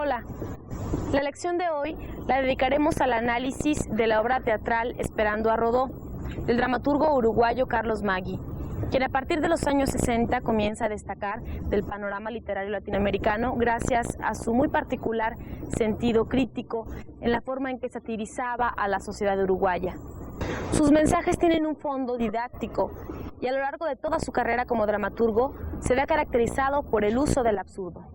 Hola, la lección de hoy la dedicaremos al análisis de la obra teatral Esperando a Rodó, del dramaturgo uruguayo Carlos Maggi, quien a partir de los años 60 comienza a destacar del panorama literario latinoamericano gracias a su muy particular sentido crítico en la forma en que satirizaba a la sociedad uruguaya. Sus mensajes tienen un fondo didáctico y a lo largo de toda su carrera como dramaturgo se ve caracterizado por el uso del absurdo.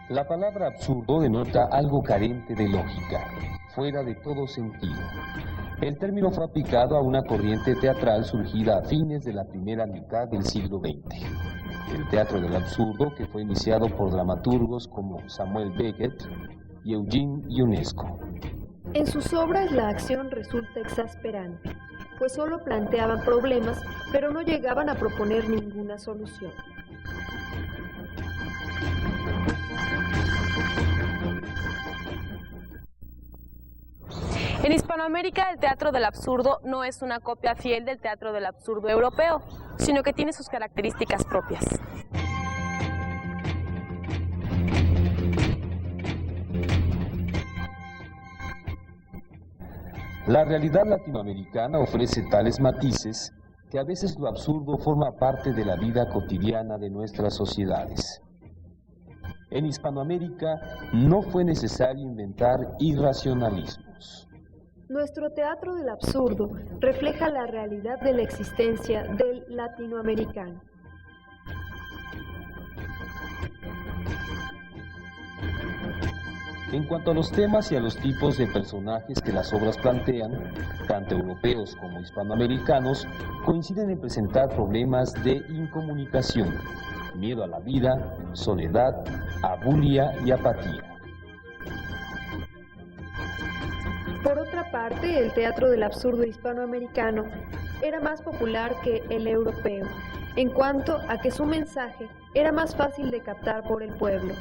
La palabra absurdo denota algo carente de lógica, fuera de todo sentido. El término fue aplicado a una corriente teatral surgida a fines de la primera mitad del siglo XX. El teatro del absurdo, que fue iniciado por dramaturgos como Samuel Beckett y Eugene Ionesco. En sus obras la acción resulta exasperante, pues solo planteaban problemas, pero no llegaban a proponer ninguna solución. En Hispanoamérica, el teatro del absurdo no es una copia fiel del teatro del absurdo europeo, sino que tiene sus características propias. La realidad latinoamericana ofrece tales matices que a veces lo absurdo forma parte de la vida cotidiana de nuestras sociedades. En Hispanoamérica no fue necesario inventar irracionalismos. Nuestro teatro del absurdo refleja la realidad de la existencia del latinoamericano. En cuanto a los temas y a los tipos de personajes que las obras plantean, tanto europeos como hispanoamericanos coinciden en presentar problemas de incomunicación, miedo a la vida, soledad, abulia y apatía. Por otra parte, el teatro del absurdo hispanoamericano era más popular que el europeo, en cuanto a que su mensaje era más fácil de captar por el pueblo.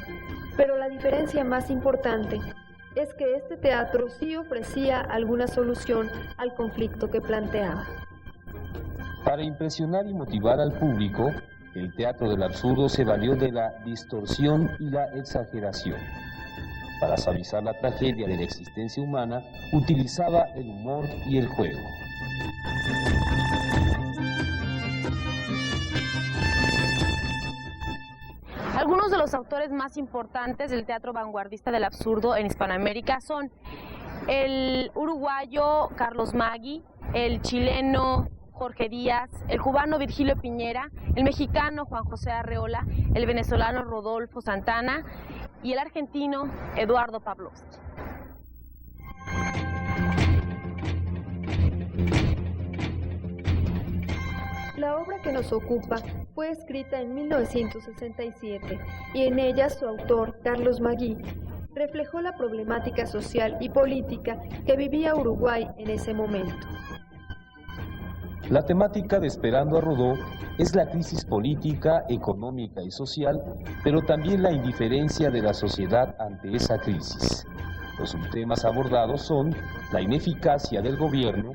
Pero la diferencia más importante es que este teatro sí ofrecía alguna solución al conflicto que planteaba. Para impresionar y motivar al público, el teatro del absurdo se valió de la distorsión y la exageración. Para suavizar la tragedia de la existencia humana, utilizaba el humor y el juego. Algunos de los autores más importantes del teatro vanguardista del absurdo en Hispanoamérica son el uruguayo Carlos Maggi, el chileno Jorge Díaz, el cubano Virgilio Piñera, el mexicano Juan José Arreola, el venezolano Rodolfo Santana y el argentino Eduardo Pavlovsky. La obra que nos ocupa fue escrita en 1967 y en ella su autor, Carlos Maggi, reflejó la problemática social y política que vivía Uruguay en ese momento. La temática de Esperando a Rodó es la crisis política, económica y social, pero también la indiferencia de la sociedad ante esa crisis. Los subtemas abordados son la ineficacia del gobierno,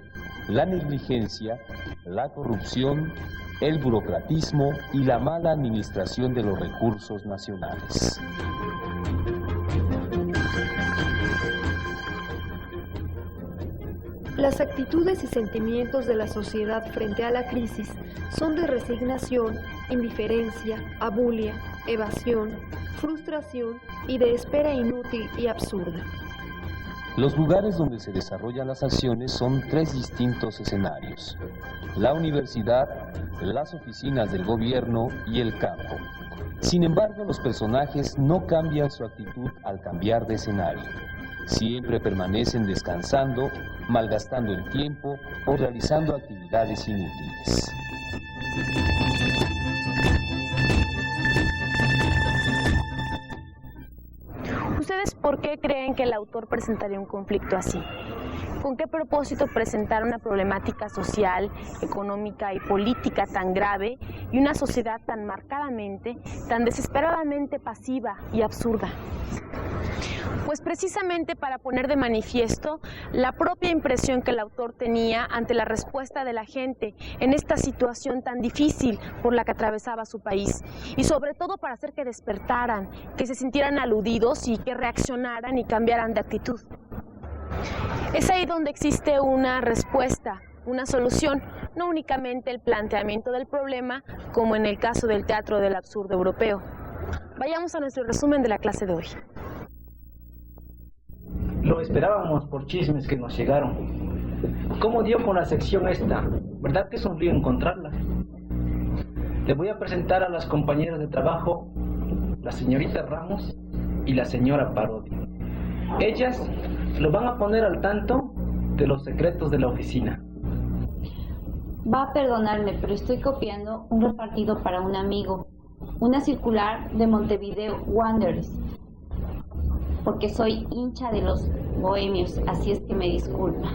la negligencia, la corrupción, el burocratismo y la mala administración de los recursos nacionales. Las actitudes y sentimientos de la sociedad frente a la crisis son de resignación, indiferencia, abulia, evasión, frustración y de espera inútil y absurda. Los lugares donde se desarrollan las acciones son tres distintos escenarios: la universidad, las oficinas del gobierno y el campo. Sin embargo, los personajes no cambian su actitud al cambiar de escenario. Siempre permanecen descansando, malgastando el tiempo o realizando actividades inútiles. ¿Ustedes por qué creen que el autor presentaría un conflicto así? ¿Con qué propósito presentar una problemática social, económica y política tan grave y una sociedad tan marcadamente, tan desesperadamente pasiva y absurda? Pues precisamente para poner de manifiesto la propia impresión que el autor tenía ante la respuesta de la gente en esta situación tan difícil por la que atravesaba su país, y sobre todo para hacer que despertaran, que se sintieran aludidos y que reaccionaran y cambiaran de actitud. Es ahí donde existe una respuesta, una solución, no únicamente el planteamiento del problema, como en el caso del teatro del absurdo europeo. Vayamos a nuestro resumen de la clase de hoy. Lo esperábamos por chismes que nos llegaron. ¿Cómo dio con la sección esta? ¿Verdad que es un lío encontrarla? Le voy a presentar a las compañeras de trabajo, la señorita Ramos y la señora Parodi. Ellas lo van a poner al tanto de los secretos de la oficina. Va a perdonarme, pero estoy copiando un repartido para un amigo, una circular de Montevideo Wanderers, porque soy hincha de los bohemios, así es que me disculpa.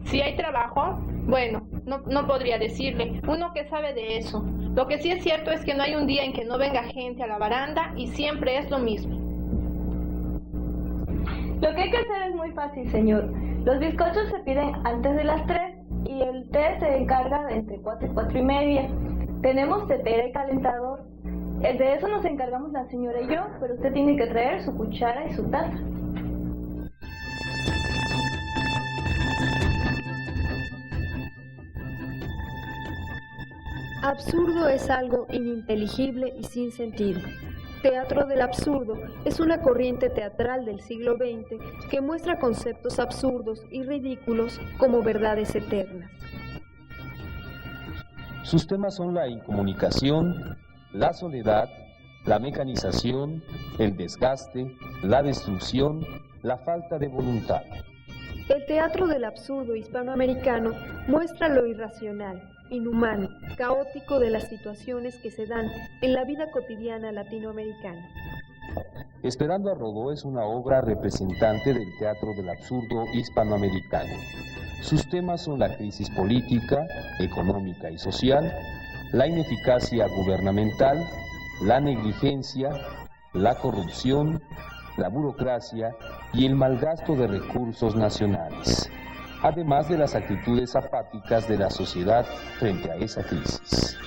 Si hay trabajo, bueno, no podría decirle, uno que sabe de eso. Lo que sí es cierto es que no hay un día en que no venga gente a la baranda y siempre es lo mismo. Lo que hay que hacer es muy fácil, señor. Los bizcochos se piden antes de las 3 y el té se encarga de entre 4 y 4 y media. Tenemos tetera y calentador. El de eso nos encargamos la señora y yo, pero usted tiene que traer su cuchara y su taza. Absurdo es algo ininteligible y sin sentido. Teatro del absurdo es una corriente teatral del siglo XX que muestra conceptos absurdos y ridículos como verdades eternas. Sus temas son la incomunicación, la soledad, la mecanización, el desgaste, la destrucción, la falta de voluntad. El teatro del absurdo hispanoamericano muestra lo irracional, inhumano, caótico de las situaciones que se dan en la vida cotidiana latinoamericana. Esperando a Rodó es una obra representante del teatro del absurdo hispanoamericano. Sus temas son la crisis política, económica y social, la ineficacia gubernamental, la negligencia, la corrupción, la burocracia y el malgasto de recursos nacionales, además de las actitudes apáticas de la sociedad frente a esa crisis.